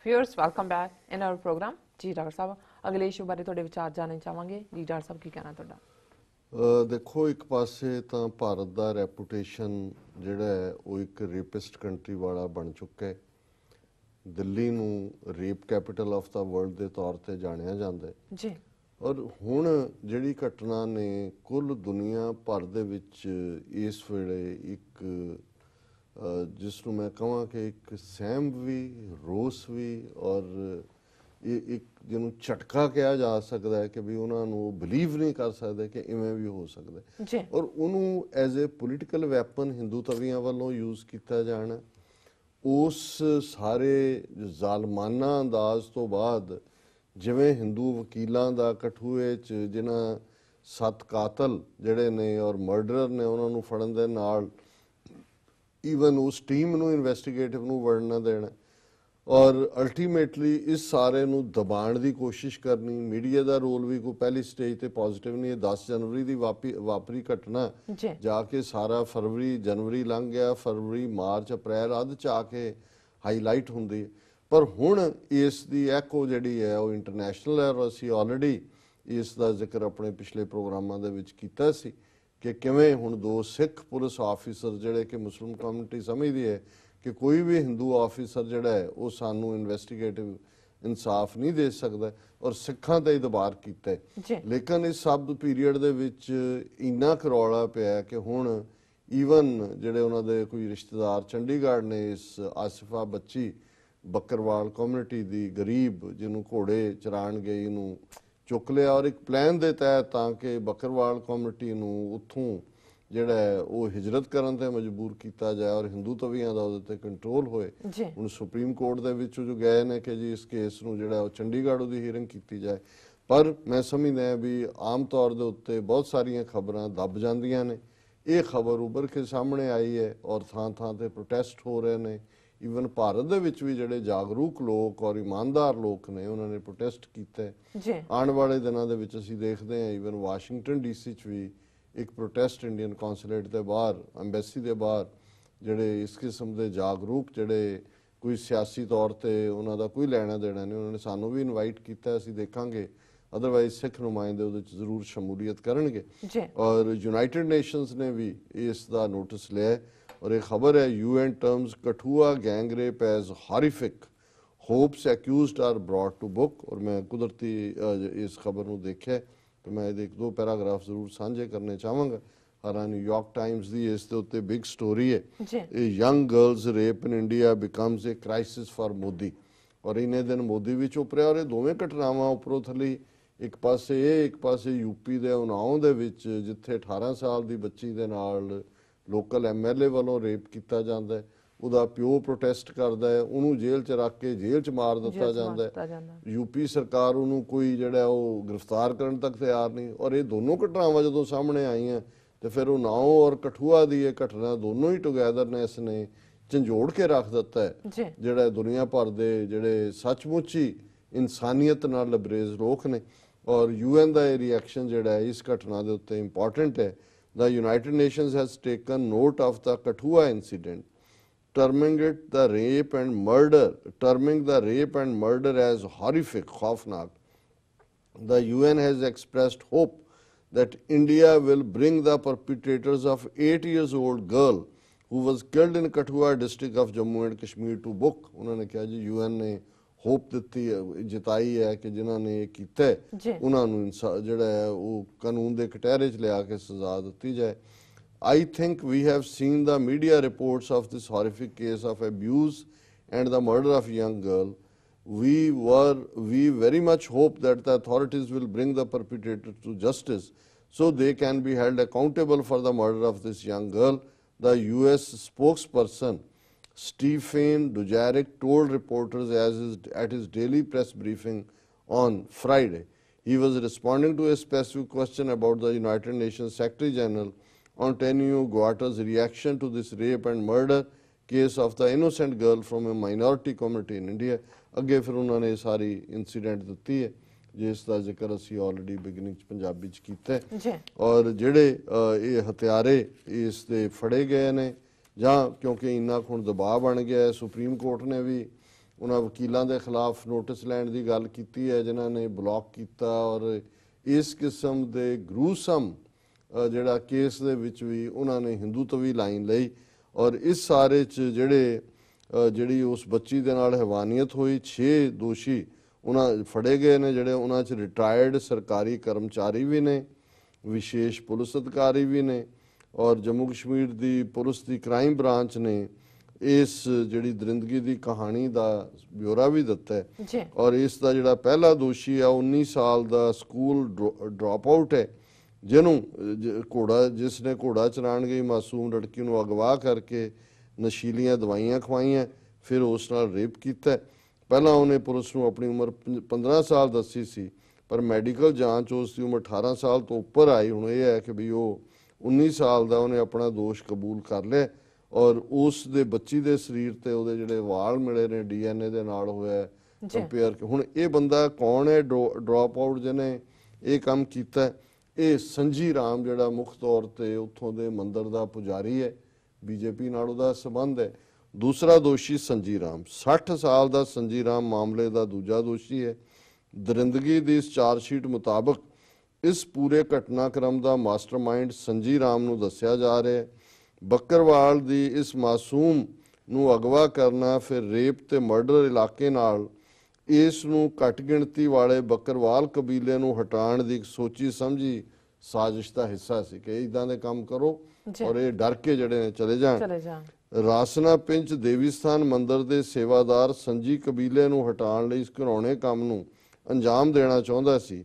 Viewers, welcome back in our program. जी doctor साहब अगले इशू बारे थोड़े विचार जानना चाहांगे जी डॉक्टर साहब की कहना ਤੁਹਾਡਾ ਦੇਖੋ ਇੱਕ ਪਾਸੇ ਤਾਂ ਭਾਰਤ ਦਾ ਰੈਪੂਟੇਸ਼ਨ ਜਿਹੜਾ ਹੈ ਉਹ ਇੱਕ ਰੇਪਿਸਟ ਕੰਟਰੀ ਵਾਲਾ ਬਣ ਚੁੱਕਾ ਹੈ। ਦਿੱਲੀ ਨੂੰ rape capital of the world ਦੇ ਤੌਰ ਤੇ ਜਾਣਿਆ ਜਾਂਦਾ ਹੈ ਜੀ। ਔਰ ਹੁਣ ਜਿਹੜੀ ਘਟਨਾ ਨੇ ਕੁੱਲ ਦੁਨੀਆ ਭਰ ਦੇ ਵਿੱਚ ਇਸ ਵੇਲੇ ਇੱਕ ਜਿਸ ਨੂੰ ਮੈਂ ਕਹਾਂ ਕਿ ਇੱਕ ਸਹਿਮ ਵੀ ਰੋਸ ਵੀ ਔਰ ਇਹ ਇੱਕ ਜਿਹਨੂੰ ਝਟਕਾ ਕਿਹਾ ਜਾ ਸਕਦਾ ਹੈ ਕਿ ਵੀ ਉਹਨਾਂ ਨੂੰ ਬਿਲੀਵ ਨਹੀਂ ਕਰ ਸਕਦੇ ਕਿ ਇਵੇਂ ਵੀ ਹੋ ਸਕਦਾ ਜੀ। ਔਰ ਉਹਨੂੰ ਐਜ਼ ਏ ਪੋਲੀਟੀਕਲ ਵੈਪਨ ਹਿੰਦੂ ਤਵੀਆਂ ਵੱਲੋਂ ਯੂਜ਼ ਕੀਤਾ ਜਾਣਾ ਉਸ ਸਾਰੇ ਜ਼ਾਲਮਾਨਾ ਅੰਦਾਜ਼ ਤੋਂ ਬਾਅਦ ਜਿਵੇਂ ਹਿੰਦੂ ਵਕੀਲਾਂ ਦਾ ਕਠੂਏ 'ਚ ਜਿਨ੍ਹਾਂ 7 ਕਾਤਲ ਜਿਹੜੇ ਨੇ ਔਰ ਮਰਡਰਰ ਨੇ ਉਹਨਾਂ ਨੂੰ ਫੜਨ ਦੇ ਨਾਲ ਈਵਨ ਉਸ ਟੀਮ ਨੂੰ ਇਨਵੈਸਟੀਗੇਟਿਵ ਨੂੰ ਵੜਨ ਨਾ ਦੇਣਾ ਔਰ ਅਲਟੀਮੇਟਲੀ ਇਸ ਸਾਰੇ ਨੂੰ ਦਬਾਉਣ ਦੀ ਕੋਸ਼ਿਸ਼ ਕਰਨੀ। ਮੀਡੀਆ ਦਾ ਰੋਲ ਵੀ ਕੋਈ ਪਹਿਲੀ ਸਟੇਜ ਤੇ ਪੋਜ਼ਿਟਿਵ ਨਹੀਂ ਹੈ। 10 ਜਨਵਰੀ ਦੀ ਵਾਪਰੀ ਘਟਨਾ ਜਾ ਕੇ ਸਾਰਾ ਫਰਵਰੀ ਜਨਵਰੀ ਲੰਘ ਗਿਆ, ਫਰਵਰੀ ਮਾਰਚ ਅਪ੍ਰੈਲ ਅੱਧ 'ਚ ਆ ਕੇ ਹਾਈਲਾਈਟ ਹੁੰਦੀ ਹੈ। ਪਰ ਹੁਣ ਇਸ ਦੀ ਐਕੋ ਜਿਹੜੀ ਹੈ ਉਹ ਇੰਟਰਨੈਸ਼ਨਲ ਹੈ ਔਰ ਅਸੀਂ ਆਲਰੇਡੀ ਇਸ ਦਾ ਜ਼ਿਕਰ ਆਪਣੇ ਪਿਛਲੇ ਪ੍ਰੋਗਰਾਮਾਂ ਦੇ ਵਿੱਚ ਕੀਤਾ ਸੀ ਕਿ ਕਿਵੇਂ ਹੁਣ 2 ਸਿੱਖ ਪੁਲਿਸ ਆਫੀਸਰ ਜਿਹੜੇ ਕਿ ਮੁਸਲਿਮ ਕਮਿਊਨਿਟੀ ਸਮਝਦੀ ਹੈ ਕਿ ਕੋਈ ਵੀ ਹਿੰਦੂ ਆਫੀਸਰ ਜਿਹੜਾ ਹੈ ਉਹ ਸਾਨੂੰ ਇਨਵੈਸਟੀਗੇਟਿਵ ਇਨਸਾਫ ਨਹੀਂ ਦੇ ਸਕਦਾ ਔਰ ਸਿੱਖਾਂ ਤੇ ਹੀ ਦਬਾਅ ਕੀਤਾ ਹੈ। ਲੇਕਿਨ ਇਸ ਸਭ ਪੀਰੀਅਡ ਦੇ ਵਿੱਚ ਇੰਨਾ ਕਰੌਲਾ ਪਿਆ ਕਿ ਹੁਣ ਈਵਨ ਜਿਹੜੇ ਉਹਨਾਂ ਦੇ ਕੋਈ ਰਿਸ਼ਤੇਦਾਰ ਚੰਡੀਗੜ੍ਹ ਨੇ ਇਸ ਆਸਿਫਾ ਬੱਚੀ ਬੱਕਰਵਾਲ ਕਮਿਊਨਿਟੀ ਦੀ ਗਰੀਬ ਜਿਹਨੂੰ ਘੋੜੇ ਚਰਾਣ ਗਈ ਨੂੰ ਚੁੱਕ ਲਿਆ ਔਰ ਇੱਕ ਪਲਾਨ ਦੇ ਤਹਿਤ ਤਾਂ ਕਿ ਬੱਕਰਵਾਲ ਕਮਿਊਨਿਟੀ ਨੂੰ ਉੱਥੋਂ ਜਿਹੜਾ ਹੈ ਉਹ ਹਿਜਰਤ ਕਰਨ ਤੇ ਮਜਬੂਰ ਕੀਤਾ ਜਾਏ ਔਰ ਹਿੰਦੂ ਤਵੀਆਂ ਦਾ ਉਹਦੇ ਤੇ ਕੰਟਰੋਲ ਹੋਏ। ਹੁਣ ਸੁਪਰੀਮ ਕੋਰਟ ਦੇ ਵਿੱਚ ਜੋ ਗਏ ਨੇ ਕਿ ਜੀ ਇਸ ਕੇਸ ਨੂੰ ਜਿਹੜਾ ਉਹ ਚੰਡੀਗੜ੍ਹ ਉਹਦੀ ਹੀਅਰਿੰਗ ਕੀਤੀ ਜਾਏ। ਪਰ ਮੈਂ ਸਮਝਦਾ ਵੀ ਆਮ ਤੌਰ ਦੇ ਉੱਤੇ ਬਹੁਤ ਸਾਰੀਆਂ ਖਬਰਾਂ ਦੱਬ ਜਾਂਦੀਆਂ ਨੇ। ਇਹ ਖਬਰ ਉੱਭਰ ਕੇ ਸਾਹਮਣੇ ਆਈ ਹੈ ਔਰ ਥਾਂ ਥਾਂ ਤੇ ਪ੍ਰੋਟੈਸਟ ਹੋ ਰਹੇ ਨੇ। ਈਵਨ ਭਾਰਤ ਦੇ ਵਿੱਚ ਵੀ ਜਿਹੜੇ ਜਾਗਰੂਕ ਲੋਕ ਔਰ ਇਮਾਨਦਾਰ ਲੋਕ ਨੇ ਉਹਨਾਂ ਨੇ ਪ੍ਰੋਟੈਸਟ ਕੀਤਾ। ਆਉਣ ਵਾਲੇ ਦਿਨਾਂ ਦੇ ਵਿੱਚ ਅਸੀਂ ਦੇਖਦੇ ਹਾਂ ਈਵਨ ਵਾਸ਼ਿੰਗਟਨ DC 'ਚ ਵੀ ਇੱਕ ਪ੍ਰੋਟੈਸਟ ਇੰਡੀਅਨ ਕੌਂਸੂਲੇਟ ਦੇ ਬਾਹਰ ਐਮਬੈਸੀ ਦੇ ਬਾਹਰ ਜਿਹੜੇ ਇਸ ਕਿਸਮ ਦੇ ਜਾਗਰੂਕ ਜਿਹੜੇ ਕੋਈ ਸਿਆਸੀ ਤੌਰ ਤੇ ਉਹਨਾਂ ਦਾ ਕੋਈ ਲੈਣਾ ਦੇਣਾ ਨਹੀਂ ਉਹਨਾਂ ਨੇ ਸਾਨੂੰ ਵੀ ਇਨਵਾਈਟ ਕੀਤਾ। ਅਸੀਂ ਦੇਖਾਂਗੇ ਅਦਰਵਾਈਜ਼ ਸਿੱਖ ਨੁਮਾਇੰਦੇ ਉਹਦੇ 'ਚ ਜ਼ਰੂਰ ਸ਼ਮੂਲੀਅਤ ਕਰਨਗੇ ਔਰ ਯੂਨਾਈਟਿਡ ਨੇਸ਼ਨਸ ਨੇ ਵੀ ਇਸ ਦਾ ਨੋਟਿਸ ਲਿਆ ਔਰ ਇਹ ਖਬਰ ਹੈ UN terms Kathua gang rape as horrific hopes accused are brought to book ਔਰ ਮੈਂ ਕੁਦਰਤੀ ਇਸ ਖਬਰ ਨੂੰ ਦੇਖਿਆ ਤੇ ਮੈਂ ਇਹਦੇ 1-2 ਪੈਰਾਗ੍ਰਾਫ ਜ਼ਰੂਰ ਸਾਂਝੇ ਕਰਨੇ ਚਾਹਾਂਗਾ। ਹਾਰਾਂ ਨਿਊਯਾਰਕ ਟਾਈਮਸ ਦੀ ਇਸ ਦੇ ਉੱਤੇ ਬਿਗ ਸਟੋਰੀ ਹੈ ਇਹ young girls rape in India becomes A crisis for Modi ਔਰ ਇਹਨੇ ਦਿਨ ਮੋਦੀ ਵੀ ਚੁੱਪ ਰਿਹਾ ਔਰ ਇਹ ਦੋਵੇਂ ਘਟਨਾਵਾਂ ਉੱਪਰੋਂ ਥੱਲੇ ਇੱਕ ਪਾਸੇ ਇਹ ਇੱਕ ਪਾਸੇ ਯੂਪੀ ਦੇ ਉਨਾਓ ਦੇ ਵਿੱਚ ਜਿੱਥੇ 18 ਸਾਲ ਦੀ ਬੱਚੀ ਦੇ ਨਾਲ ਲੋਕਲ MLA ਵੱਲੋਂ ਰੇਪ ਕੀਤਾ ਜਾਂਦਾ ਹੈ। ਉਹਦਾ ਪਿਓ ਪ੍ਰੋਟੈਸਟ ਕਰਦਾ ਹੈ ਉਹਨੂੰ ਜੇਲ੍ਹ 'ਚ ਰੱਖ ਕੇ ਜੇਲ੍ਹ 'ਚ ਮਾਰ ਦਿੱਤਾ ਜਾਂਦਾ ਹੈ। ਯੂਪੀ ਸਰਕਾਰ ਉਹਨੂੰ ਕੋਈ ਜਿਹੜਾ ਉਹ ਗ੍ਰਿਫਤਾਰ ਕਰਨ ਤੱਕ ਤਿਆਰ ਨਹੀਂ ਔਰ ਇਹ ਦੋਨੋਂ ਘਟਨਾਵਾਂ ਜਦੋਂ ਸਾਹਮਣੇ ਆਈਆਂ ਤੇ ਫਿਰ ਉਨਾਓ ਔਰ ਕਠੂਆ ਦੀ ਇਹ ਘਟਨਾ ਦੋਨੋਂ ਹੀ ਟੁਗੈਦਰਨੈਸ ਨੇ ਝੰਜੋੜ ਕੇ ਰੱਖ ਦਿੱਤਾ ਹੈ ਜਿਹੜਾ ਦੁਨੀਆ ਭਰ ਦੇ ਜਿਹੜੇ ਸੱਚਮੁੱਚ ਹੀ ਇਨਸਾਨੀਅਤ ਨਾਲ ਲਬਰੇਜ਼ ਲੋਕ ਨੇ ਔਰ UN ਦਾ ਇਹ ਰਿਐਕਸ਼ਨ ਜਿਹੜਾ ਇਸ ਘਟਨਾ ਦੇ ਉੱਤੇ ਇੰਪੋਰਟੈਂਟ ਹੈ। The United Nations has taken note of the Kathua incident, terming the rape and murder as horrific, khaufnak. The UN has expressed hope that India will bring the perpetrators of 8-year-old girl who was killed in Kathua district of Jammu and Kashmir to book. उन्होंने कहा जी UN ने hop ਦਿੱਤੀ ਜਿਤਾਈ ਹੈ ਕਿ ਜਿਨ੍ਹਾਂ ਨੇ ਇਹ ਕੀਤਾ ਉਹਨਾਂ ਨੂੰ ਜਿਹੜਾ ਹੈ ਉਹ ਕਾਨੂੰਨ ਦੇ ਕਟਹਿਰੇ 'ਚ ਲਿਆ ਕੇ ਸਜ਼ਾ ਦਿੱਤੀ ਜਾਏ। I think we have seen the media reports of this horrific case of abuse and the murder of a young girl. We very much hope that the authorities will bring the perpetrators to justice so they can be held accountable for the murder of this young girl. The US spokesperson Stephen Dujarric told reporters at his daily press briefing on Friday. He was responding to a specific question about the United Nations Secretary General Antonio Guterres' reaction to this rape and murder case of the innocent girl from a minority community in India. ਅੱਗੇ ਫਿਰ ਉਹਨਾਂ ਨੇ ਸਾਰੀ incident ਦਿੱਤੀ ਹੈ ਜਿਸ ਦਾ ਜ਼ਿਕਰ ਅਸੀਂ already beginning 'ਚ ਪੰਜਾਬੀ 'ਚ ਕੀਤਾ ਔਰ ਜਿਹੜੇ ਇਹ ਹਥਿਆਰੇ ਇਸ ਦੇ ਫੜੇ ਗਏ ਨੇ ਜਾਂ ਕਿਉਂਕਿ ਇੰਨਾ ਹੁਣ ਦਬਾਅ ਬਣ ਗਿਆ ਸੁਪਰੀਮ ਕੋਰਟ ਨੇ ਵੀ ਉਹਨਾਂ ਵਕੀਲਾਂ ਦੇ ਖਿਲਾਫ ਨੋਟਿਸ ਲੈਣ ਦੀ ਗੱਲ ਕੀਤੀ ਹੈ ਜਿਨ੍ਹਾਂ ਨੇ ਬਲੌਕ ਕੀਤਾ, ਔਰ ਇਸ ਕਿਸਮ ਦੇ ਗਰੂਸਮ ਜਿਹੜਾ ਕੇਸ ਦੇ ਵਿੱਚ ਵੀ ਉਹਨਾਂ ਨੇ ਹਿੰਦੂਤਵੀ ਲਾਈਨ ਲਈ। ਔਰ ਇਸ ਸਾਰੇ 'ਚ ਜਿਹੜੀ ਉਸ ਬੱਚੀ ਦੇ ਨਾਲ ਹੈਵਾਨੀਅਤ ਹੋਈ, 6 ਦੋਸ਼ੀ ਉਹਨਾਂ ਫੜੇ ਗਏ ਨੇ, ਜਿਹੜੇ ਉਹਨਾਂ 'ਚ ਰਿਟਾਇਰਡ ਸਰਕਾਰੀ ਕਰਮਚਾਰੀ ਵੀ ਨੇ, ਵਿਸ਼ੇਸ਼ ਪੁਲਿਸ ਅਧਿਕਾਰੀ ਵੀ ਨੇ, ਔਰ ਜੰਮੂ ਕਸ਼ਮੀਰ ਦੀ ਪੁਲਿਸ ਦੀ ਕ੍ਰਾਈਮ ਬ੍ਰਾਂਚ ਨੇ ਇਸ ਜਿਹੜੀ ਦਰਿੰਦਗੀ ਦੀ ਕਹਾਣੀ ਦਾ ਬਿਊਰਾ ਵੀ ਦਿੱਤਾ ਹੈ। ਔਰ ਇਸ ਦਾ ਜਿਹੜਾ ਪਹਿਲਾ ਦੋਸ਼ੀ ਆ 19 ਸਾਲ ਦਾ ਸਕੂਲ ਡ੍ਰੌਪ ਆਊਟ ਹੈ, ਜਿਸ ਨੇ ਘੋੜਾ ਚਰਾਉਣ ਗਈ ਮਾਸੂਮ ਲੜਕੀ ਨੂੰ ਅਗਵਾ ਕਰਕੇ ਨਸ਼ੀਲੀਆਂ ਦਵਾਈਆਂ ਖਵਾਈਆਂ, ਫਿਰ ਉਸ ਨਾਲ ਰੇਪ ਕੀਤਾ। ਪਹਿਲਾਂ ਉਹਨੇ ਪੁਲਿਸ ਨੂੰ ਆਪਣੀ ਉਮਰ 15 ਸਾਲ ਦੱਸੀ ਸੀ, ਪਰ ਮੈਡੀਕਲ ਜਾਂਚ ਉਸ ਦੀ ਉਮਰ 18 ਸਾਲ ਤੋਂ ਉੱਪਰ ਆਈ। ਹੁਣ ਇਹ ਹੈ ਕਿ ਵੀ ਉਹ 19 ਸਾਲ ਦਾ, ਉਹਨੇ ਆਪਣਾ ਦੋਸ਼ ਕਬੂਲ ਕਰ ਲਿਆ। ਔਰ ਉਸ ਦੇ ਬੱਚੀ ਦੇ ਸਰੀਰ ਤੇ ਉਹਦੇ ਜਿਹੜੇ ਵਾਲ ਮਿਲੇ ਨੇ DNA ਦੇ ਨਾਲ ਹੋਇਆ ਕੰਪੇਅਰ। ਹੁਣ ਇਹ ਬੰਦਾ ਕੌਣ ਹੈ ਡ੍ਰੌਪ ਆਊਟ ਜਿਹਨੇ ਇਹ ਕੰਮ ਕੀਤਾ? ਇਹ ਸੰਜੀ ਰਾਮ, ਜਿਹੜਾ ਮੁੱਖ ਤੌਰ ਤੇ ਉੱਥੋਂ ਦੇ ਮੰਦਿਰ ਦਾ ਪੁਜਾਰੀ ਹੈ, BJP ਨਾਲ ਉਹਦਾ ਸੰਬੰਧ ਹੈ। ਦੂਸਰਾ ਦੋਸ਼ੀ ਸੰਜੀ ਰਾਮ, 60 ਸਾਲ ਦਾ ਸੰਜੀ ਰਾਮ ਮਾਮਲੇ ਦਾ ਦੂਜਾ ਦੋਸ਼ੀ ਹੈ। ਦਰਿੰਦਗੀ ਦੀ ਇਸ ਚਾਰਜਸ਼ੀਟ ਮੁਤਾਬਕ ਇਸ ਪੂਰੇ ਘਟਨਾਕ੍ਰਮ ਦਾ ਮਾਸਟਰਮਾਈਂਡ ਸੰਜੀ ਰਾਮ ਨੂੰ ਦੱਸਿਆ ਜਾ ਰਿਹਾ ਹੈ। ਬੱਕਰਵਾਲ ਦੀ ਇਸ ਮਾਸੂਮ ਨੂੰ ਅਗਵਾ ਕਰਨਾ, ਫਿਰ ਰੇਪ ਤੇ ਮਰਡਰ ਇਲਾਕੇ ਨਾਲ ਇਸ ਨੂੰ ਘੱਟ ਗਿਣਤੀ ਵਾਲੇ ਬੱਕਰਵਾਲ ਕਬੀਲੇ ਨੂੰ ਹਟਾਉਣ ਦੀ ਇੱਕ ਸੋਚੀ ਸਮਝੀ ਸਾਜ਼ਿਸ਼ ਦਾ ਹਿੱਸਾ ਸੀ ਕਿ ਇਦਾਂ ਦੇ ਕੰਮ ਕਰੋ ਔਰ ਇਹ ਡਰ ਕੇ ਜਿਹੜੇ ਨੇ ਚਲੇ ਜਾਣ। ਰਾਸਨਾ ਪਿੰਚ ਦੇਵੀ ਸਥਾਨ ਮੰਦਿਰ ਦੇ ਸੇਵਾਦਾਰ ਸੰਜੀ ਕਬੀਲੇ ਨੂੰ ਹਟਾਉਣ ਲਈ ਇਸ ਘਿਨੌਣੇ ਕੰਮ ਨੂੰ ਅੰਜਾਮ ਦੇਣਾ ਚਾਹੁੰਦਾ ਸੀ।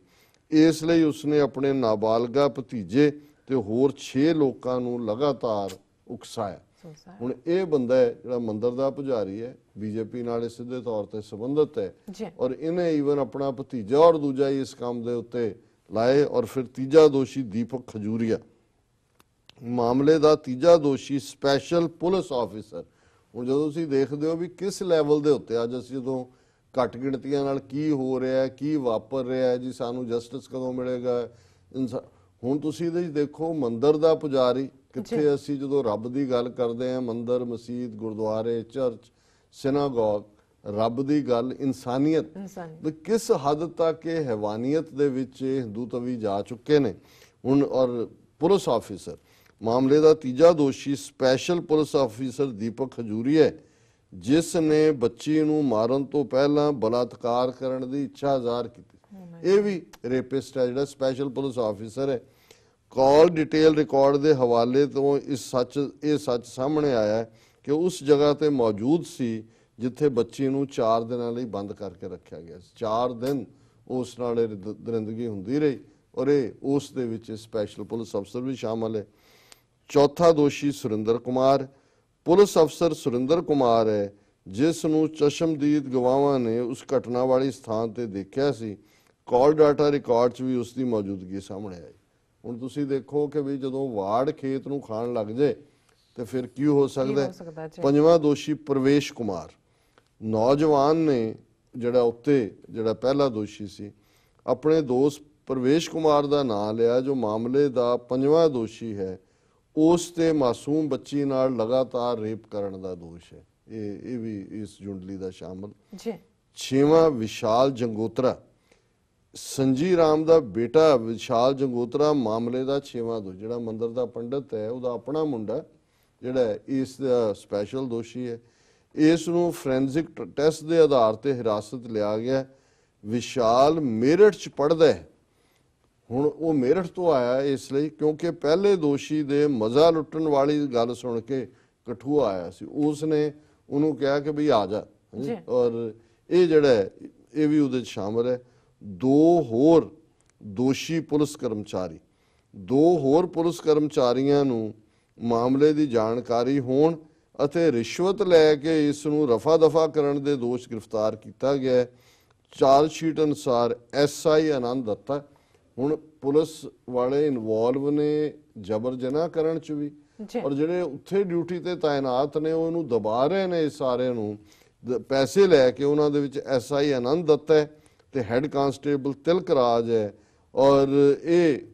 ਇਸ ਲਈ ਉਸਨੇ ਆਪਣੇ ਨਾਬਾਲਗਾ ਭਤੀਜੇ ਤੇ ਹੋਰ 6 ਲੋਕਾਂ ਨੂੰ ਲਗਾਤਾਰ ਉਕਸਾਇਆ। ਹੁਣ ਇਹ ਬੰਦਾ ਹੈ ਜਿਹੜਾ ਮੰਦਿਰ ਦਾ ਪੁਜਾਰੀ ਹੈ, BJP ਨਾਲ ਸਿੱਧੇ ਤੌਰ ਤੇ ਸੰਬੰਧਿਤ ਹੈ, ਔਰ ਇਹਨੇ ਈਵਨ ਆਪਣਾ ਭਤੀਜਾ ਔਰ ਦੂਜਾ ਹੀ ਇਸ ਕੰਮ ਦੇ ਉੱਤੇ ਲਾਏ। ਔਰ ਫਿਰ ਤੀਜਾ ਦੋਸ਼ੀ ਦੀਪਕ ਖਜੂਰੀਆ, ਮਾਮਲੇ ਦਾ ਤੀਜਾ ਦੋਸ਼ੀ ਸਪੈਸ਼ਲ ਪੁਲਿਸ ਆਫਿਸਰ। ਹੁਣ ਜਦੋਂ ਤੁਸੀਂ ਦੇਖਦੇ ਹੋ ਵੀ ਕਿਸ ਲੈਵਲ ਦੇ ਉੱਤੇ ਅੱਜ ਅਸੀਂ ਜਦੋਂ ਘੱਟ ਗਿਣਤੀਆਂ ਨਾਲ ਕੀ ਹੋ ਰਿਹਾ, ਕੀ ਵਾਪਰ ਰਿਹਾ ਜੀ, ਸਾਨੂੰ ਜਸਟਿਸ ਕਦੋਂ ਮਿਲੇਗਾ, ਹੁਣ ਤੁਸੀਂ ਇਹਦੇ 'ਚ ਦੇਖੋ ਮੰਦਿਰ ਦਾ ਪੁਜਾਰੀ ਕਿੱਥੇ, ਅਸੀਂ ਜਦੋਂ ਰੱਬ ਦੀ ਗੱਲ ਕਰਦੇ ਹਾਂ, ਮੰਦਿਰ, ਮਸਜਿਦ, ਗੁਰਦੁਆਰੇ, ਚਰਚ, ਸਿਨਾਗੋਗ, ਰੱਬ ਦੀ ਗੱਲ, ਇਨਸਾਨੀਅਤ, ਕਿਸ ਹੱਦ ਤੱਕ ਇਹ ਹੈਵਾਨੀਅਤ ਦੇ ਵਿੱਚ ਹਿੰਦੂਤਵੀ ਜਾ ਚੁੱਕੇ ਨੇ। ਹੁਣ ਔਰ ਪੁਲਿਸ ਆਫਿਸਰ, ਮਾਮਲੇ ਦਾ ਤੀਜਾ ਦੋਸ਼ੀ ਸਪੈਸ਼ਲ ਪੁਲਿਸ ਆਫਿਸਰ ਦੀਪਕ ਖਜੂਰੀਆ ਹੈ, ਜਿਸ ਨੇ ਬੱਚੀ ਨੂੰ ਮਾਰਨ ਤੋਂ ਪਹਿਲਾਂ ਬਲਾਤਕਾਰ ਕਰਨ ਦੀ ਇੱਛਾ ਜ਼ਾਹਰ ਕੀਤੀ। ਇਹ ਵੀ ਰੇਪਿਸਟ ਹੈ ਜਿਹੜਾ ਸਪੈਸ਼ਲ ਪੁਲਿਸ ਆਫਿਸਰ ਹੈ। ਕਾਲ ਡਿਟੇਲ ਰਿਕਾਰਡ ਦੇ ਹਵਾਲੇ ਤੋਂ ਇਹ ਸੱਚ ਸਾਹਮਣੇ ਆਇਆ ਕਿ ਉਸ ਜਗ੍ਹਾ ਤੇ ਮੌਜੂਦ ਸੀ ਜਿੱਥੇ ਬੱਚੀ ਨੂੰ 4 ਦਿਨਾਂ ਲਈ ਬੰਦ ਕਰਕੇ ਰੱਖਿਆ ਗਿਆ ਸੀ। 4 ਦਿਨ ਉਸ ਨਾਲ ਦਰਿੰਦਗੀ ਹੁੰਦੀ ਰਹੀ ਔਰ ਇਹ ਉਸ ਦੇ ਵਿੱਚ ਸਪੈਸ਼ਲ ਪੁਲਿਸ ਅਫਸਰ ਵੀ ਸ਼ਾਮਲ ਹੈ। ਚੌਥਾ ਦੋਸ਼ੀ ਸੁਰਿੰਦਰ ਕੁਮਾਰ, ਪੁਲਿਸ ਅਫਸਰ ਸੁਰਿੰਦਰ ਕੁਮਾਰ ਹੈ, ਜਿਸ ਨੂੰ ਚਸ਼ਮਦੀਦ ਗਵਾਹਾਂ ਨੇ ਉਸ ਘਟਨਾ ਵਾਲੀ ਸਥਾਨ ਤੇ ਦੇਖਿਆ ਸੀ। ਕਾਲ ਡਾਟਾ ਰਿਕਾਰਡ 'ਚ ਵੀ ਉਸ ਦੀ ਮੌਜੂਦਗੀ ਸਾਹਮਣੇ ਆਈ। ਹੁਣ ਤੁਸੀਂ ਦੇਖੋ ਕਿ ਵੀ ਜਦੋਂ ਵਾੜ ਖੇਤ ਨੂੰ ਖਾਣ ਲੱਗ ਜਾਏ ਤੇ ਫਿਰ ਕੀ ਹੋ ਸਕਦਾ। ਪੰਜਵਾਂ ਦੋਸ਼ੀ ਪ੍ਰਵੇਸ਼ ਕੁਮਾਰ, ਨੌਜਵਾਨ ਨੇ ਜਿਹੜਾ ਪਹਿਲਾ ਦੋਸ਼ੀ ਸੀ, ਆਪਣੇ ਦੋਸਤ ਪ੍ਰਵੇਸ਼ ਕੁਮਾਰ ਦਾ ਨਾਮ ਲਿਆ, ਜੋ ਮਾਮਲੇ ਦਾ ਪੰਜਵਾਂ ਦੋਸ਼ੀ ਹੈ। ਉਸ ਤੇ ਮਾਸੂਮ ਬੱਚੀ ਨਾਲ ਲਗਾਤਾਰ ਰੇਪ ਕਰਨ ਦਾ ਦੋਸ਼ ਹੈ। ਇਹ ਵੀ ਇਸ ਜੁੰਡਲੀ ਦਾ ਸ਼ਾਮਲ। ਛੇਵਾਂ ਵਿਸ਼ਾਲ ਜੰਗੋਤਰਾ, ਸੰਜੀ ਰਾਮ ਦਾ ਬੇਟਾ ਵਿਸ਼ਾਲ ਜੰਗੋਤਰਾ ਮਾਮਲੇ ਦਾ 6ਵਾਂ ਦੋਸ਼ੀ, ਜਿਹੜਾ ਮੰਦਿਰ ਦਾ ਪੰਡਤ ਹੈ ਉਹਦਾ ਆਪਣਾ ਮੁੰਡਾ ਜਿਹੜਾ ਇਸ ਦਾ ਸਪੈਸ਼ਲ ਦੋਸ਼ੀ ਹੈ। ਇਸ ਨੂੰ ਫੋਰੈਂਸਿਕ ਟੈਸਟ ਦੇ ਆਧਾਰ ਤੇ ਹਿਰਾਸਤ ਲਿਆ ਗਿਆ। ਵਿਸ਼ਾਲ ਮੇਰਠ 'ਚ ਪੜ੍ਹਦਾ ਹੈ। ਹੁਣ ਉਹ ਮੇਰਠ ਤੋਂ ਆਇਆ ਇਸ ਲਈ ਕਿਉਂਕਿ ਪਹਿਲੇ ਦੋਸ਼ੀ ਦੇ ਮਜ਼ਾ ਲੁੱਟਣ ਵਾਲੀ ਗੱਲ ਸੁਣ ਕੇ ਕਠੂਆ ਆਇਆ ਸੀ, ਉਸ ਨੇ ਉਹਨੂੰ ਕਿਹਾ ਕਿ ਬਈ ਆ ਜਾ, ਔਰ ਇਹ ਜਿਹੜਾ ਇਹ ਵੀ ਉਹਦੇ 'ਚ ਸ਼ਾਮਲ ਹੈ। 2 ਹੋਰ ਦੋਸ਼ੀ ਪੁਲਿਸ ਕਰਮਚਾਰੀਆਂ ਨੂੰ ਮਾਮਲੇ ਦੀ ਜਾਣਕਾਰੀ ਹੋਣ ਅਤੇ ਰਿਸ਼ਵਤ ਲੈ ਕੇ ਇਸ ਨੂੰ ਰਫਾ ਦਫਾ ਕਰਨ ਦੇ ਦੋਸ਼ ਗ੍ਰਿਫਤਾਰ ਕੀਤਾ ਗਿਆ। ਚਾਰਜ ਸ਼ੀਟ ਅਨੁਸਾਰ SI ਆਨੰਦ ਦੱਤਾ। ਹੁਣ ਪੁਲਿਸ ਵਾਲੇ ਇਨਵੋਲਵ ਨੇ ਜਬਰ ਜਨਾਹ ਕਰਨ 'ਚ ਵੀ, ਔਰ ਜਿਹੜੇ ਉੱਥੇ ਡਿਊਟੀ ਤੇ ਤਾਇਨਾਤ ਨੇ ਉਹ ਇਹਨੂੰ ਦਬਾ ਰਹੇ ਨੇ, ਸਾਰਿਆਂ ਨੂੰ ਪੈਸੇ ਲੈ ਕੇ। ਉਹਨਾਂ ਦੇ ਵਿੱਚ SI ਆਨੰਦ ਦੱਤਾ ਹੈ ਤੇ ਹੈੱਡ ਕਾਂਸਟੇਬਲ ਤਿਲਕ ਰਾਜ ਹੈ, ਔਰ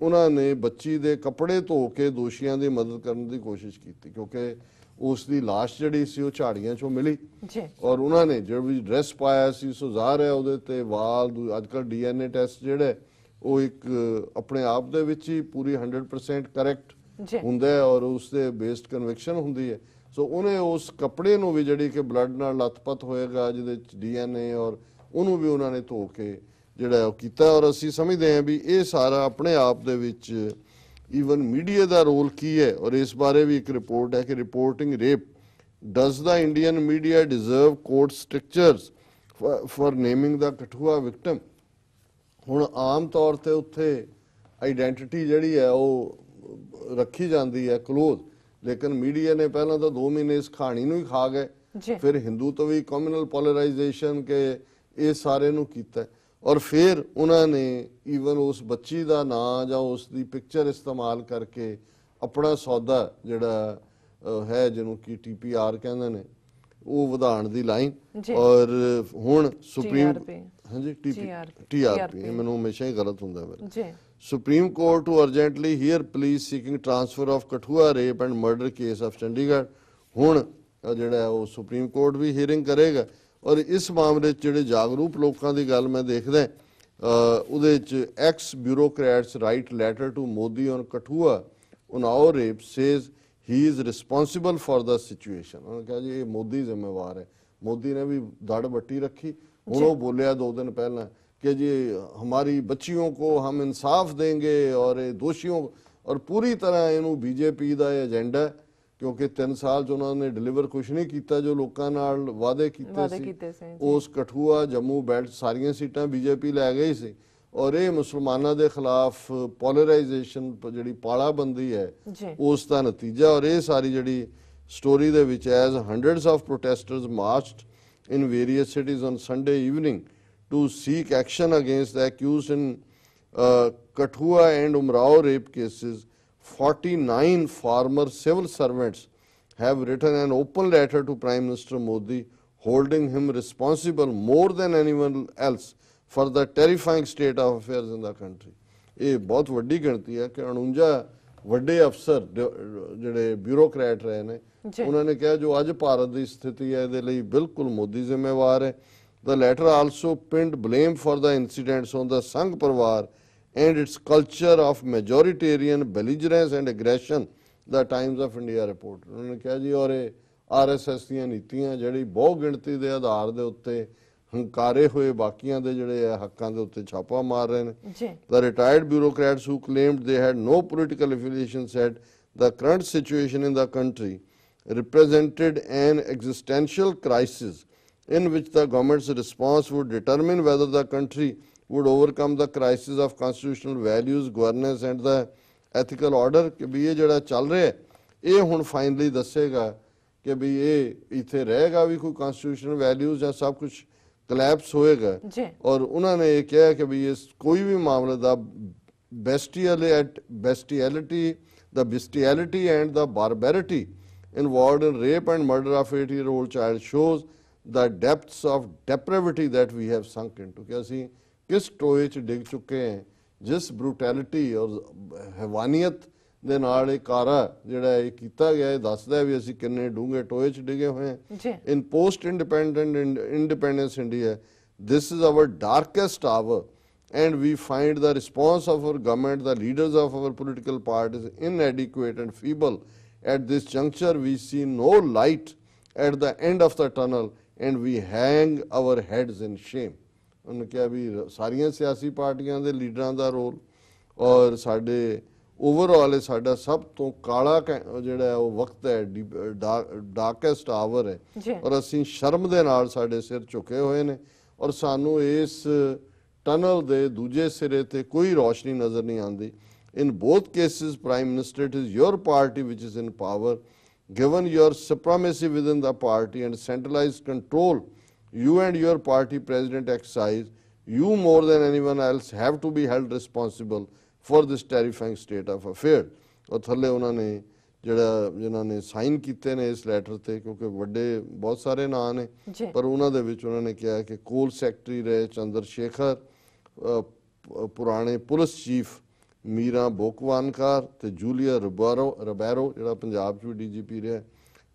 ਉਹਨਾਂ ਨੇ ਬੱਚੀ ਦੇ ਕੱਪੜੇ ਧੋ ਕੇ ਦੋਸ਼ੀਆਂ ਦੀ ਮਦਦ ਕਰਨ ਦੀ ਕੋਸ਼ਿਸ਼ ਕੀਤੀ ਕਿਉਂਕਿ ਉਸ ਦੀ ਲਾਸ਼ ਜਿਹੜੀ ਸੀ ਉਹ ਝਾੜੀਆਂ ਚੋਂ ਮਿਲੀ ਜੀ ਔਰ ਉਹਨਾਂ ਨੇ ਜਿਹੜਾ ਵੀ ਡਰੈਸ ਪਾਇਆ ਸੀ ਸੋ ਜ਼ਾਹਰ ਹੈ ਉਹਦੇ ਤੇ ਵਾਲ ਅੱਜ ਕੱਲ੍ਹ DNA ਟੈਸਟ ਜਿਹੜਾ ਉਹ ਇੱਕ ਆਪਣੇ ਆਪ ਦੇ ਵਿੱਚ ਹੀ ਪੂਰੀ 100% ਕਰੈਕਟ ਜੀ ਹੁੰਦਾ ਹੈ ਔਰ ਉਸ ਦੇ ਬੇਸਡ ਕਨਵਿਕਸ਼ਨ ਹੁੰਦੀ ਹੈ। ਸੋ ਉਹਨੇ ਉਸ ਕੱਪੜੇ ਨੂੰ ਵੀ ਜਿਹੜੀ ਕਿ ਬਲੱਡ ਨਾਲ ਲੱਥਪੱਥ ਹੋਏਗਾ ਜਿਹਦੇ ਚ DNA ਔਰ ਉਹਨੂੰ ਵੀ ਉਹਨਾਂ ਨੇ ਧੋ ਕੇ ਜਿਹੜਾ ਉਹ ਕੀਤਾ ਔਰ ਅਸੀਂ ਸਮਝਦੇ ਹਾਂ ਵੀ ਇਹ ਸਾਰਾ ਆਪਣੇ ਆਪ ਦੇ ਵਿੱਚ ਈਵਨ ਮੀਡੀਆ ਦਾ ਰੋਲ ਕੀ ਹੈ ਔਰ ਇਸ ਬਾਰੇ ਵੀ ਇੱਕ ਰਿਪੋਰਟ ਹੈ ਕਿ reporting rape does the Indian media deserve court strictures for naming the Kathua victim. ਹੁਣ ਆਮ ਤੌਰ ਤੇ ਉੱਥੇ ਆਈਡੈਂਟੀਟੀ ਜਿਹੜੀ ਹੈ ਉਹ ਰੱਖੀ ਜਾਂਦੀ ਹੈ ਕਲੋਜ਼, ਲੇਕਿਨ ਮੀਡੀਆ ਨੇ ਪਹਿਲਾਂ ਤਾਂ 2 ਮਹੀਨੇ ਇਸ ਕਹਾਣੀ ਨੂੰ ਹੀ ਖਾ ਗਏ, ਫਿਰ ਹਿੰਦੂ ਤੋਂ ਵੀ ਕਮਿਊਨਲ ਪੋਲਰਾਈਜੇਸ਼ਨ ਕੇ ਇਹ ਸਾਰੇ ਨੂੰ ਕੀਤਾ ਔਰ ਫਿਰ ਉਹਨਾਂ ਨੇ ਈਵਨ ਉਸ ਬੱਚੀ ਦਾ ਨਾਂ ਜਾਂ ਉਸ ਦੀ ਪਿਕਚਰ ਇਸਤੇਮਾਲ ਕਰਕੇ ਆਪਣਾ ਸੌਦਾ ਜਿਹੜਾ ਹੈ ਜਿਹਨੂੰ ਕਿ TPR ਕਹਿੰਦੇ ਨੇ ਉਹ ਵਧਾਉਣ ਦੀ ਲਾਈਨ ਔਰ ਹੁਣ ਸੁਪਰੀਮ ਹਾਂਜੀ TRP ਮੈਨੂੰ ਹਮੇਸ਼ਾ ਹੀ ਗਲਤ ਹੁੰਦਾ ਹੈ। Supreme Court to urgently hear police seeking transfer of Kathua rape and murder case of Chandigarh। ਹੁਣ ਜਿਹੜਾ ਉਹ ਸੁਪਰੀਮ ਕੋਰਟ ਵੀ ਹੀਅਰਿੰਗ ਕਰੇਗਾ ਔਰ ਇਸ ਮਾਮਲੇ 'ਚ ਜਿਹੜੇ ਜਾਗਰੂਕ ਲੋਕਾਂ ਦੀ ਗੱਲ ਮੈਂ ਦੇਖਦਾ ਉਹਦੇ 'ਚ ex bureaucrats write letter to Modi on Kathua Unnao rape says he is responsible for the situation. ਉਹਨੇ ਕਿਹਾ ਜੀ ਇਹ ਮੋਦੀ ਜ਼ਿੰਮੇਵਾਰ ਹੈ, ਮੋਦੀ ਨੇ ਵੀ ਦੜ ਬੱਟੀ ਰੱਖੀ। ਹੁਣ ਉਹ ਬੋਲਿਆ 2 दिन पहला कि जी हमारी बच्चियों को हम इंसाफ देंगे और दोषियों और पूरी तरह इनू BJP का एजेंडा क्योंकि 3 साल च उन्होंने डिलीवर कुछ नहीं किया जो लोगों नाल वादे कीते सी। उस कठुआ जम्मू बेल्ट सारियां सीटां BJP लै गई सी और ये मुसलमानों के खिलाफ पोलराइजेशन जी पालाबंदी है उसका नतीजा और ये सारी जी स्टोरी दे विच as hundreds of protesters marched in various cities on Sunday evening to seek action against the accused in Kathua and Umrao rape cases. 49 former civil servants have written an open letter to Prime Minister Modi holding him responsible more than anyone else for the terrifying state of affairs in the country। ਇਹ ਬਹੁਤ ਵੱਡੀ ਗਿਣਤੀ ਹੈ ਕਿ 49 ਵੱਡੇ ਅਫਸਰ ਜਿਹੜੇ bureaucrat ਰਹੇ ਨੇ ਉਹਨਾਂ ਨੇ ਕਿਹਾ ਜੋ ਅੱਜ ਭਾਰਤ ਦੀ ਸਥਿਤੀ ਹੈ ਇਹਦੇ ਲਈ ਬਿਲਕੁਲ ਮੋਦੀ ਜ਼ਿੰਮੇਵਾਰ ਹੈ। The letter also pinned blame for the incidents on the Sangh Parwar and its culture of majoritarian belligerence and aggression, the Times of India report। ਉਹਨਾਂ ਨੇ ਕਿਹਾ ਜੀ ਔਰ ਇਹ RSS ਦੀਆਂ ਨੀਤੀਆਂ ਜਿਹੜੀ ਬਹੁ ਗਿਣਤੀ ਦੇ ਆਧਾਰ ਦੇ ਉੱਤੇ ਹੰਕਾਰੇ ਹੋਏ ਬਾਕੀਆਂ ਦੇ ਜਿਹੜੇ ਹੱਕਾਂ ਦੇ ਉੱਤੇ ਛਾਪਾ ਮਾਰ ਰਹੇ ਨੇ। The retired bureaucrats who claimed they had no political affiliation said the current situation in the country represented an existential crisis in which the government's response would determine whether the country would overcome the crisis of constitutional values, governance and the ethical order। ਕਿ ਵੀ ਇਹ ਜਿਹੜਾ ਚੱਲ ਰਿਹਾ ਇਹ ਹੁਣ finally ਦੱਸੇਗਾ ਕਿ ਵੀ ਇਹ ਇੱਥੇ ਰਹੇਗਾ ਵੀ ਕੋਈ ਕਨਸਟੀਟਿਊਸ਼ਨਲ ਵੈਲਿਊਜ਼ ਜਾਂ ਸਭ ਕੁਝ ਕਲੈਪਸ ਹੋਏਗਾ ਔਰ ਉਹਨਾਂ ਨੇ ਇਹ ਕਿਹਾ ਕਿ ਵੀ ਇਸ ਕੋਈ ਵੀ ਮਾਮਲੇ ਦਾ bestiality and the barbarity involved in rape and murder of 8-year-old child shows the depths of depravity that we have sunk into। कि ਅਸੀਂ किस टोए च डिग चुके हैं जिस ब्रूटैलिटी और हैवानियत ਦੇ ਨਾਲ ਇਹ ਕਾਰਾ ਜਿਹੜਾ ਇਹ ਕੀਤਾ ਗਿਆ ਇਹ ਦੱਸਦਾ ਵੀ ਅਸੀਂ ਕਿੰਨੇ ਡੂੰਘੇ ਟੋਏ 'ਚ ਡਿਗੇ ਹੋਏ ਹਾਂ। In post independence India this is our darkest hour and we find the response of our government, the leaders of our political parties inadequate and feeble। At this juncture we see no light at the end of the tunnel and we hang our heads in shame। ਉਹਨੇ ਕਿਹਾ ਵੀ ਸਾਰੀਆਂ ਸਿਆਸੀ ਪਾਰਟੀਆਂ ਦੇ ਲੀਡਰਾਂ ਦਾ role ਔਰ ਸਾਡੇ overall ਸਾਡਾ ਸਭ ਤੋਂ ਕਾਲਾ ਜਿਹੜਾ ਉਹ ਵਕਤ ਹੈ ਡਾਰਕੈਸਟ ਆਵਰ ਹੈ ਔਰ ਅਸੀਂ ਸ਼ਰਮ ਦੇ ਨਾਲ ਸਾਡੇ ਸਿਰ ਝੁਕੇ ਹੋਏ ਨੇ ਔਰ ਸਾਨੂੰ ਇਸ ਟਨਲ ਦੇ ਦੂਜੇ ਸਿਰੇ ਤੇ ਕੋਈ ਰੋਸ਼ਨੀ ਨਜ਼ਰ ਨਹੀਂ ਆਉਂਦੀ। In both cases, Prime Minister, it is your party which is in power. Given your supremacy within the party and centralized control you and your party president exercise, you more than anyone else have to be held responsible for this terrifying state of affairs। और थल्ले उन्होंने ਜਿਹੜਾ ਜਿਨ੍ਹਾਂ ਨੇ sign ਕੀਤੇ ਨੇ ਇਸ letter ਤੇ ਕਿਉਂਕਿ ਵੱਡੇ ਬਹੁਤ ਸਾਰੇ ਨਾਂ ਨੇ ਪਰ ਉਹਨਾਂ ਦੇ ਵਿੱਚ ਉਹਨਾਂ ਨੇ ਕਿਹਾ ਕਿ ਕੋਲ ਸੈਕਟਰੀ ਰਹੇ ਚੰਦਰ ਸ਼ੇਖਰ, ਪੁਰਾਣੇ ਪੁਲਿਸ ਚੀਫ ਮੀਰਾ ਬੋਕਵਾਨਕਾਰ ਤੇ ਜੂਲੀਆ ਰਬੈਰੋ ਜਿਹੜਾ ਪੰਜਾਬ 'ਚ ਵੀ DGP ਰਿਹਾ,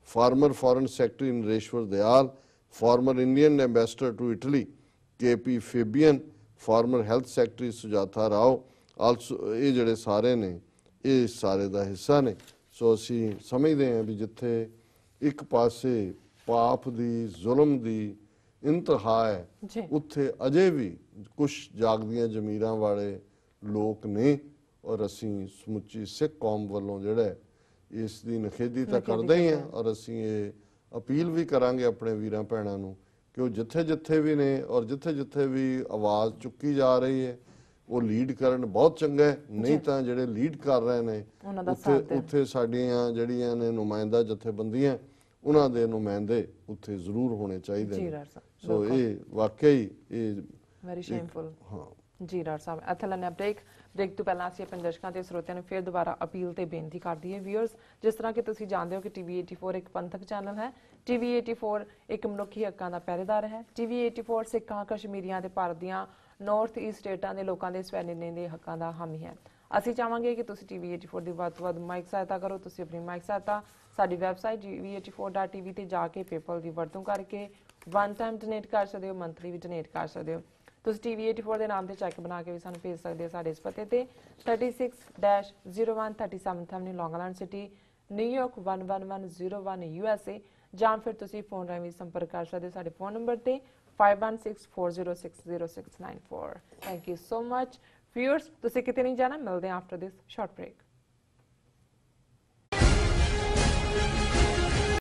former Foreign Secretary Nareshwar Dayal, former Indian Ambassador to Italy KP Fabian, former Health Secretary Sujata Rao, also ਇਹ ਜਿਹੜੇ ਸਾਰੇ ਨੇ ਇਹ ਸਾਰੇ ਦਾ ਹਿੱਸਾ ਨੇ। ਸੋ ਅਸੀਂ ਸਮਝਦੇ ਹਾਂ ਵੀ ਜਿੱਥੇ ਇੱਕ ਪਾਸੇ ਪਾਪ ਦੀ ਜ਼ੁਲਮ ਦੀ ਇੰਤਹਾ ਹੈ ਜੀ ਉੱਥੇ ਅਜੇ ਵੀ ਕੁਝ ਜਾਗਦੀਆਂ ਜ਼ਮੀਰਾਂ ਵਾਲੇ ਲੋਕ ਨੇ ਔਰ ਅਸੀਂ ਸਮੁੱਚੀ ਸਿੱਖ ਕੌਮ ਵੱਲੋਂ ਜਿਹੜਾ ਹੈ ਇਸ ਦੀ ਨਿਖੇਧੀ ਤਾਂ ਕਰਦੇ ਹੀ ਹਾਂ ਔਰ ਅਸੀਂ ਇਹ ਅਪੀਲ ਵੀ ਕਰਾਂਗੇ ਆਪਣੇ ਵੀਰਾਂ ਭੈਣਾਂ ਨੂੰ ਕਿ ਉਹ ਜਿੱਥੇ ਜਿੱਥੇ ਵੀ ਨੇ ਔਰ ਜਿੱਥੇ ਜਿੱਥੇ ਵੀ ਆਵਾਜ਼ ਚੁੱਕੀ ਜਾ ਰਹੀ ਹੈ ਉਹ ਲੀਡ ਕਰਨ ਬਹੁਤ ਚੰਗਾ ਹੈ। ਨਹੀਂ ਤਾਂ ਜਿਹੜੇ ਲੀਡ ਕਰ ਰਹੇ ਨੇ ਉੱਥੇ ਸਾਡੀਆਂ ਜਿਹੜੀਆਂ ਨੇ ਨੁਮਾਇੰਦਾ ਜਥੇਬੰਦੀਆਂ ਉਹਨਾਂ ਦੇ ਨੁਮਾਇੰਦੇ ਉੱਥੇ ਜ਼ਰੂਰ ਹੋਣੇ ਚਾਹੀਦੇ ਨੇ। ਸੋ ਇਹ ਵਾਕਈ ਇਹ ਵੈਰੀ ਸ਼ੇਮਫੁਲ। ਹਾਂ ਜੀ ਡਾਕਟਰ ਸਾਹਿਬ, ਇੱਥੇ ਲੈਣੇ ਬ੍ਰੇਕ ਤੋਂ ਪਹਿਲਾਂ ਅਸੀਂ ਆਪਣੇ ਦਰਸ਼ਕਾਂ ਤੇ ਸਰੋਤਿਆਂ ਨੂੰ ਫਿਰ ਦੁਬਾਰਾ ਅਪੀਲ ਤੇ ਬੇਨਤੀ ਕਰਦੀ ਹੈ। ਵੀਅਰਸ, ਜਿਸ ਤਰ੍ਹਾਂ ਕਿ ਤੁਸੀਂ ਜਾਣਦੇ ਹੋ ਕਿ ਟੀਵੀ 84 ਇੱਕ ਪੰਥਕ ਚੈਨਲ ਹੈ। ਟੀਵੀ 84 ਇੱਕ ਮਨੁੱਖੀ ਹੱਕਾਂ ਦਾ ਪਹਿਰੇਦਾਰ ਹੈ। ਟੀਵੀ 84 ਸਿੱਖਾਂ, ਕਸ਼ਮੀਰੀਆਂ ਤੇ ਭਾਰਤ ਦੀਆਂ ਨਾਰਥ ਈਸਟ ਸਟੇਟਾਂ ਦੇ ਲੋਕਾਂ ਦੇ ਸਵੈ-ਨਿਰਣੇ ਦੇ ਹੱਕਾਂ ਦਾ ਹਾਮੀ ਹੈ। ਅਸੀਂ ਚਾਹਾਂਗੇ ਕਿ ਤੁਸੀਂ ਟੀਵੀ 84 ਦੀ ਵੱਧ ਤੋਂ ਵੱਧ ਮਾਈਕ ਸਹਾਇਤਾ ਕਰੋ। ਤੁਸੀਂ ਆਪਣੀ ਮਾਈਕ ਸਹਾਇਤਾ ਸਾਡੀ ਵੈਬਸਾਈਟ tv84.tv ਤੇ ਜਾ ਕੇ ਪੇਪਲ ਦੀ ਵਰਤੋਂ ਕਰਕੇ ਵਨ ਟਾਈਮ ਡੋਨੇਟ ਕਰ ਸਕਦੇ ਹੋ, ਮੰਥਲੀ ਵੀ ਡੋਨੇਟ ਕਰ ਸਕਦੇ ਹੋ। ਤੁਸੀਂ ਟੀਵੀ 84 ਦੇ ਨਾਮ ਤੇ ਚੈੱਕ ਬਣਾ ਕੇ ਵੀ ਸਾਨੂੰ ਭੇਜ ਸਕਦੇ ਹੋ ਸਾਡੇ ਇਸ ਪਤੇ ਤੇ 36-0137 ਐਵਨਿਊ, ਲੌਂਗ ਆਈਲੈਂਡ ਸਿਟੀ, ਨਿਊਯਾਰਕ 11101 USA, ਜਾਂ ਫਿਰ ਤੁਸੀਂ ਫੋਨ ਰਾਹੀਂ ਵੀ ਸੰਪਰਕ ਕਰ ਸਕਦੇ ਹੋ ਸਾਡੇ ਫੋਨ ਨੰਬਰ ਤੇ 5164060694। Thank you so much. Viewers, ਤੁਸੀਂ ਕਿਤੇ ਨਹੀਂ ਜਾਣਾ, ਮਿਲਦੇ ਹਾਂ ਆਫਟਰ ਦਿਸ ਸ਼ਾਰਟ ਬ੍ਰੇਕ।